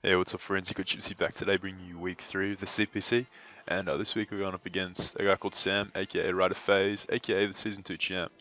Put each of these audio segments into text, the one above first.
Hey, what's up, friends? You got Gypsy back today, bringing you week 3 of the CPC. And this week we're going up against a guy called Sam, aka Rider Phase, aka the Season 2 champ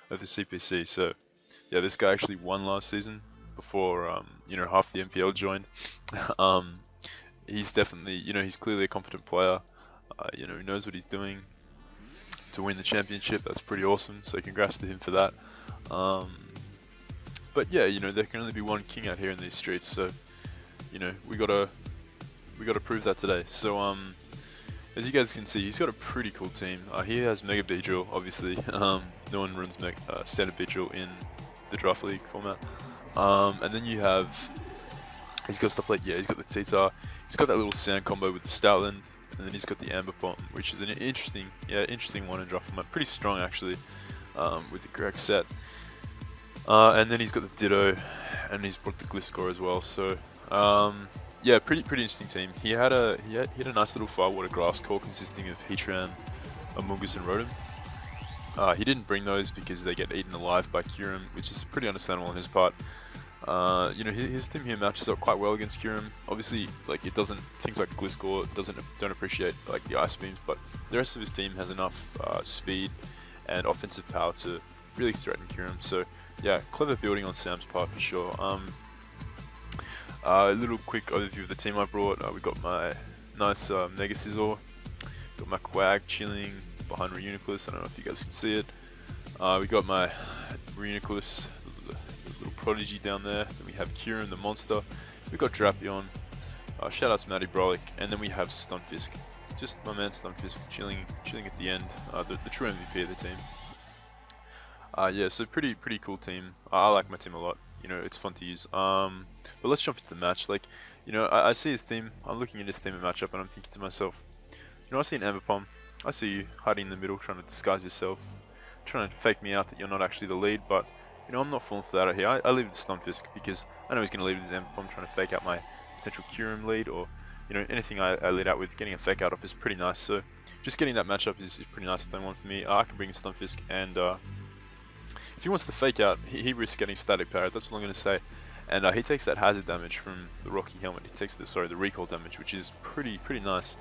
of the CPC. So, yeah, this guy actually won last season before, half the MPL joined. um, he's definitely, he's clearly a competent player. He knows what he's doing to win the championship. That's pretty awesome. So, congrats to him for that. Um, but yeah, there can only be one king out here in these streets. So, we gotta prove that today. So as you guys can see, he's got a pretty cool team. He has Mega Beedrill, obviously. No one runs Standard Beedrill in the Draft League format. And then he's got stuff like, he's got the Titar, he's got that little sand combo with the Stoutland, and then he's got the Amber Bomb, which is an interesting one in draft format. Pretty strong actually, with the correct set. And then he's got the Ditto, and he's brought the Gliscor as well. So yeah, pretty interesting team. He had a nice little Firewater Grass core consisting of Heatran, Amoonguss, and Rotom. He didn't bring those because they get eaten alive by Kyurem, which is pretty understandable on his part. His team here matches up quite well against Kyurem. Obviously, like things like Gliscor don't appreciate like the Ice Beams, but the rest of his team has enough speed and offensive power to really threaten Kyurem. So yeah, clever building on Sam's part for sure. A little quick overview of the team I brought. We got my nice Mega Scizor, got my Quag chilling behind Reuniclus. I don't know if you guys can see it. We got my Reuniclus, the little prodigy down there. Then we have Kyurem the monster. We got Drapion. Shout out to Matty Brolic, and then we have Stunfisk. Just my man Stunfisk chilling at the end. The true MVP of the team. Yeah, so pretty cool team. I like my team a lot. It's fun to use. But let's jump into the match. Like, I see his team. I'm looking at his team and matchup, and I'm thinking to myself, I see an Emberpalm. I see you hiding in the middle, trying to disguise yourself, trying to fake me out that you're not actually the lead. But I'm not falling for that out here. I leave it to Stunfisk because I know he's going to lead with his Emberpalm, trying to fake out my potential Kyurem lead, or anything I lead out with. Getting a fake out of is pretty nice. So just getting that matchup is pretty nice thing one for me. I can bring in Stunfisk, and if he wants to fake out, he risks getting static parried. That's all I'm going to say. And he takes that hazard damage from the Rocky Helmet. He takes the recall damage, which is pretty nice.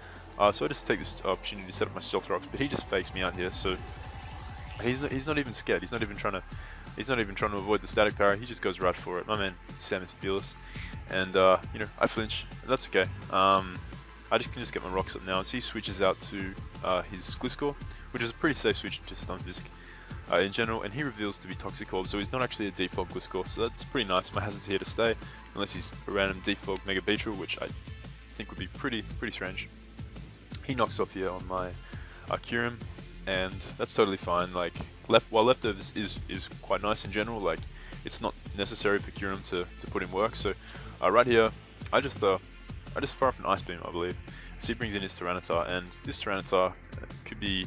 So I just take this opportunity to set up my Stealth Rocks, but he just fakes me out here. So he's not even scared. He's not even trying to avoid the static parry. He just goes right for it. My man Sam is fearless, and I flinch. That's okay. I can just get my rocks up now. So he switches out to his Gliscor, which is a pretty safe switch to Stunfisk. In general, and he reveals to be Toxic Orb, so he's not actually a default Gliscor, so that's pretty nice. My hazard's here to stay, unless he's a random default Mega Beedrill, which I think would be pretty strange. He knocks off here on my Kyurem, and that's totally fine. Like, while leftovers is quite nice in general, like, it's not necessary for Kyurem to put in work, so right here, I just fire off an Ice Beam, I believe. So he brings in his Tyranitar, and this Tyranitar could be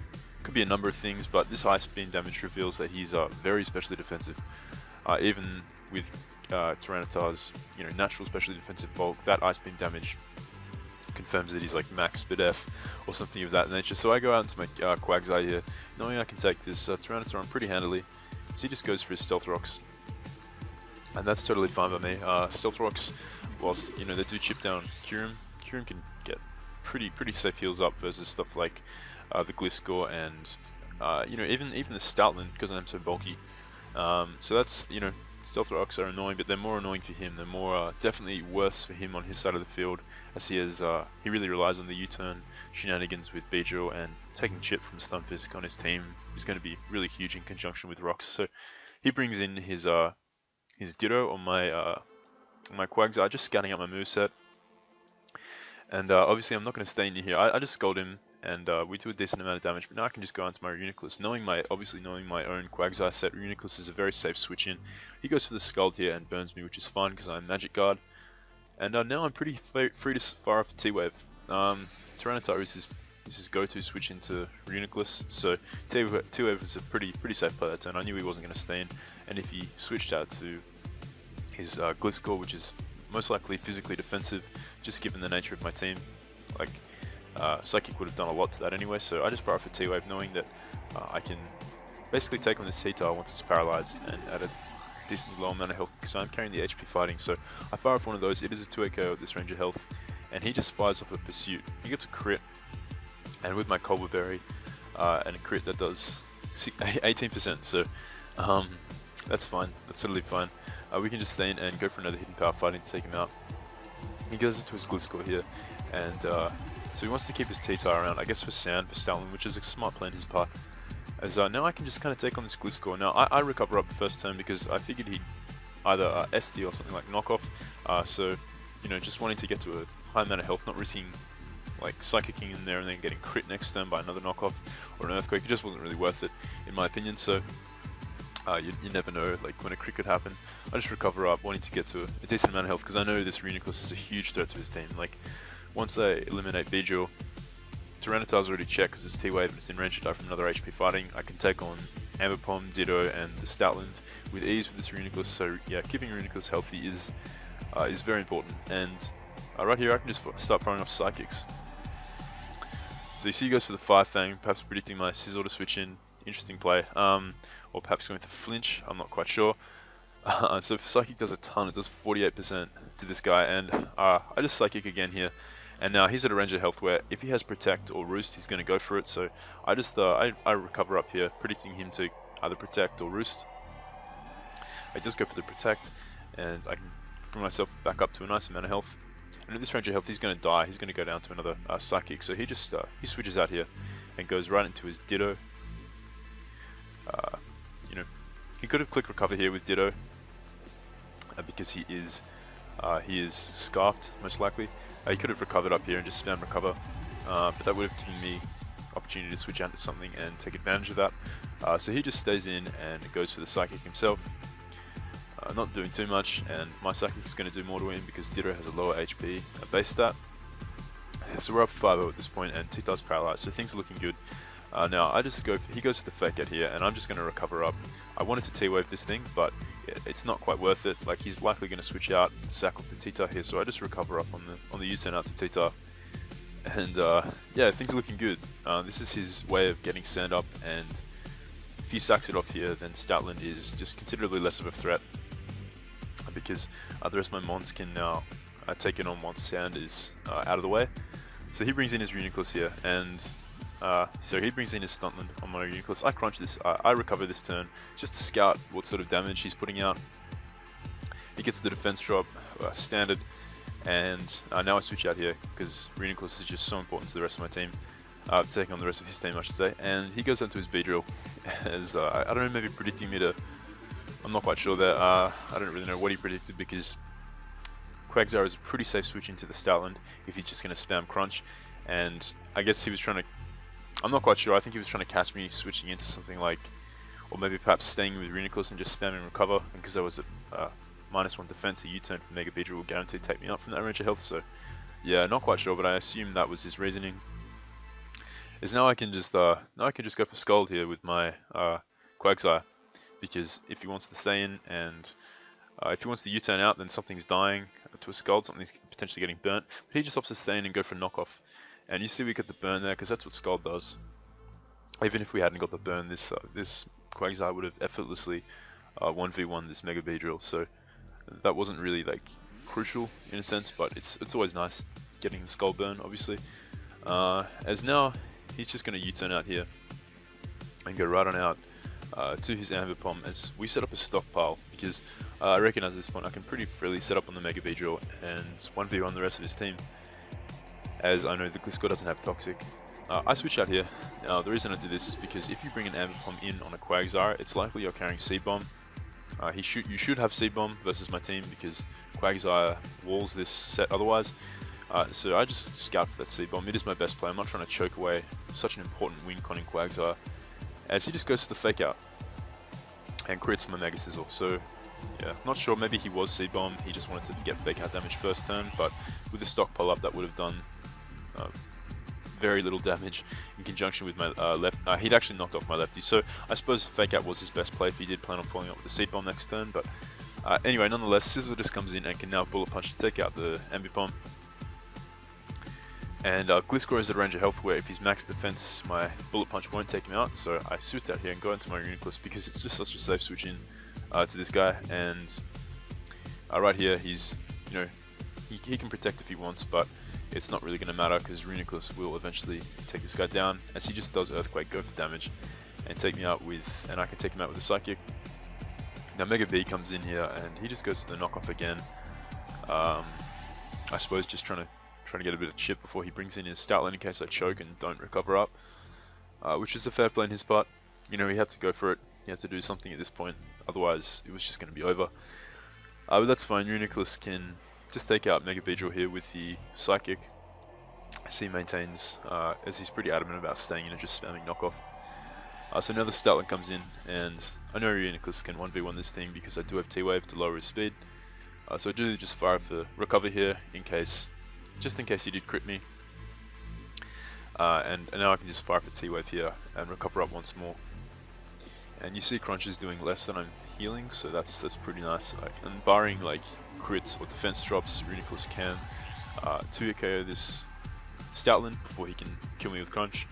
a number of things, but this Ice Beam damage reveals that he's very specially defensive. Even with Tyranitar's natural specially defensive bulk, that Ice Beam damage confirms that he's like max Bidef or something of that nature. So I go out into my Quagsire here, knowing I can take this Tyranitar on pretty handily. So he just goes for his Stealth Rocks, and that's totally fine by me. Stealth Rocks, whilst they do chip down Kyurem can get pretty safe heals up versus stuff like the Gliscor and even the Stoutland, because I'm so bulky. So that's Stealth Rocks are annoying, but they're more annoying for him. They're more definitely worse for him on his side of the field, as he really relies on the U-turn shenanigans with Beedrill, and taking chip from Stunfisk on his team is going to be really huge in conjunction with Rocks. So he brings in his Ditto on my Quagsire, just scanning out my moveset. And obviously I'm not going to stay in here. I just scold him, and we do a decent amount of damage, but now I can just go onto my Reuniclus. Knowing my own Quagsire set, Reuniclus is a very safe switch in. He goes for the Scald here and burns me, which is fine because I'm Magic Guard. And now I'm pretty free to fire off a T-Wave. Tyranitar is his go-to switch into Reuniclus, so T-Wave is a pretty safe play that turn. I knew he wasn't going to stay in, and if he switched out to his Gliscor, which is most likely physically defensive, just given the nature of my team, like Psychic would have done a lot to that anyway, so I just fire off a T-Wave knowing that I can basically take on this Heatar once it's paralyzed, and at a decently low amount of health because I'm carrying the HP fighting. So I fire off one of those. It is a 2 KO with this range of health, and he just fires off a pursuit. He gets a crit, and with my Cobble Berry and a crit that does 18%. So that's fine. That's totally fine. We can just stay in and go for another hidden power fighting to take him out. He goes into his Gliscor here, and so he wants to keep his T-Tar around, I guess for Sand, for Stalin, which is a smart play on his part. As now I can just kind of take on this Gliscor. Now I recover up the first turn because I figured he'd either SD or something like knockoff. So you know, just wanting to get to a high amount of health, not risking like psychicking in there and then getting crit next turn by another knockoff or an earthquake. It just wasn't really worth it in my opinion. So you never know, like when a crit could happen. I just recover up, wanting to get to a decent amount of health because I know this Reuniclus is a huge threat to his team. Like once they eliminate Beedrill, Tyranitar's already checked because it's T-Wave and it's in range to die from another HP fighting. I can take on Ambipom, Ditto, and the Stoutland with ease with this Reuniclus. So yeah, keeping Reuniclus healthy is very important. And right here I can just start firing off Psychics. So you see he goes for the Fire Fang, perhaps predicting my Sizzle to switch in. Interesting play. Or perhaps going to flinch, I'm not quite sure. So Psychic does a ton, it does 48% to this guy, and I just Psychic again here. And now he's at a range of health where if he has Protect or Roost, he's going to go for it. So I just I recover up here, predicting him to either Protect or Roost. I just go for the Protect, and I can bring myself back up to a nice amount of health. And at this range of health, he's going to die. He's going to go down to another Psychic. So he just he switches out here and goes right into his Ditto. You know, he could have click recover here with Ditto because he is scarfed most likely. He could have recovered up here and just spam recover, but that would have given me opportunity to switch out to something and take advantage of that. So he just stays in and goes for the Psychic himself, not doing too much, and my Psychic is going to do more to him because Ditto has a lower HP base stat. So we're up 5-0 at this point, and T-Tar's paralyzed, so things are looking good. Now I just he goes for the Fake Out here, and I'm just going to recover up. I wanted to T-Wave this thing, but it's not quite worth it. Like he's likely going to switch out and sack off the T-Tar here, so I just recover up on the U-turn out to T-Tar. And yeah, things are looking good. This is his way of getting Sand up, and if he sacks it off here, then Stoutland is just considerably less of a threat because the rest of my Mons can now take it on once Sand is out of the way. So he brings in his Reuniclus here, and so he brings in his Stuntland on my Reuniclus. I crunch this, I recover this turn just to scout what sort of damage he's putting out. He gets the defense drop, standard, and now I switch out here because Reuniclus is just so important to the rest of my team. Taking on the rest of his team, I should say. And he goes into his Beedrill as, I don't know, maybe predicting me to, I'm not quite sure there. I don't really know what he predicted because Quagsire is a pretty safe switch into the Stoutland if he's just going to spam crunch. And I guess he was trying to, I'm not quite sure, I think he was trying to catch me switching into something like, or maybe perhaps staying with Reuniclus and just spamming recover, because there was a -1 defense, a U-turn from Mega Beedrill will guarantee take me up from that range of health. So yeah, not quite sure, but I assume that was his reasoning. Is now I can just go for Scald here with my Quagsire, because if he wants to stay in and if he wants to U-turn out, then something's dying to a Scald, something's potentially getting burnt. But he just opts to stay in and go for knockoff. And you see we get the burn there because that's what Scald does. Even if we hadn't got the burn, this Quagsire would have effortlessly 1v1 this Mega Beedrill. So that wasn't really like crucial in a sense, but it's always nice getting the Skull burn, obviously. As now he's just going to U-turn out here and go right on out to his Ambipom as we set up a stockpile, because I recognize at this point I can pretty freely set up on the Mega Beedrill and 1v1 the rest of his team, as I know the Gliscor doesn't have Toxic. I switch out here. Now the reason I do this is because if you bring an Ambipom in on a Quagsire, it's likely you're carrying Seed Bomb. You should have Seed Bomb versus my team because Quagsire walls this set otherwise. So I just scout for that Seed Bomb. It is my best play. I'm not trying to choke away such an important win con in Quagsire, as he just goes for the Fake Out and crits my Mega Sizzle. So yeah, not sure, maybe he was Seed Bomb, he just wanted to get Fake Out damage first turn, but with the stockpile up that would have done very little damage in conjunction with my left. He'd actually knocked off my lefty, so I suppose Fake Out was his best play if he did plan on following up with the Seed Bomb next turn. But anyway, nonetheless, Sizzle just comes in and can now Bullet Punch to take out the Ambipom. And Gliscor is at a range of health where if he's max defense, my Bullet Punch won't take him out, so I switch out here and go into my Reuniclus because it's just such a safe switch in. to this guy, and right here he's, you know, he can protect if he wants, but it's not really going to matter because Runiculus will eventually take this guy down as he just does Earthquake, go for damage, and take me out with, and I can take him out with a Psychic. Now Mega B comes in here and he just goes to the knockoff again. I suppose just trying to get a bit of chip before he brings in his Stoutland in case I choke and don't recover up, which is a fair play on his part. You know, he had to go for it. He had to do something at this point, otherwise it was just going to be over. But that's fine. Runiculus can just take out Mega Beedrill here with the Psychic, as he maintains, as he's pretty adamant about staying in and just spamming knockoff. So now the Stoutland comes in, and I know Runiculus can 1v1 this thing because I do have T-Wave to lower his speed. So I do just fire for recover here just in case he did crit me. And now I can just fire for T-Wave here and recover up once more. And you see Crunch is doing less than I'm healing, so that's pretty nice. And barring like crits or defense drops, Runiculus can 2-hit KO this Stoutland before he can kill me with Crunch.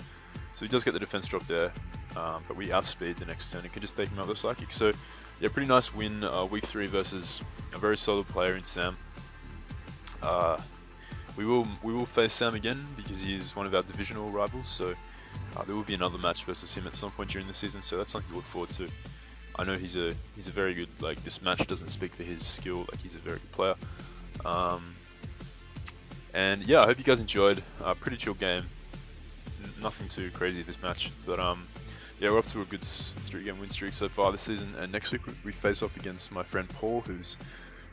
So he does get the defense drop there, but we outspeed the next turn and can just take him out with a Psychic. So yeah, pretty nice win, week 3 versus a very solid player in Sam. We will face Sam again because he is one of our divisional rivals, so there will be another match versus him at some point during the season, so that's something to look forward to. I know he's a very good, like, this match doesn't speak for his skill, like he's a very good player. And yeah, I hope you guys enjoyed. Pretty chill game, nothing too crazy this match, but yeah, we're off to a good 3-game win streak so far this season, and next week we face off against my friend Paul, who's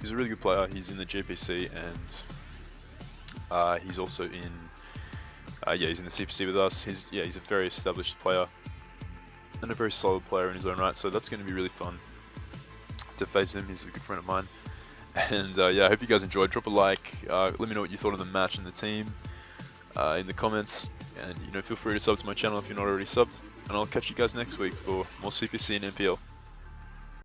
a really good player. He's in the GPC and he's also in he's in the CPC with us. He's a very established player and a very solid player in his own right, so that's going to be really fun to face him. He's a good friend of mine, and yeah, I hope you guys enjoyed. Drop a like, let me know what you thought of the match and the team in the comments, and you know, feel free to sub to my channel if you're not already subbed, and I'll catch you guys next week for more CPC and NPL.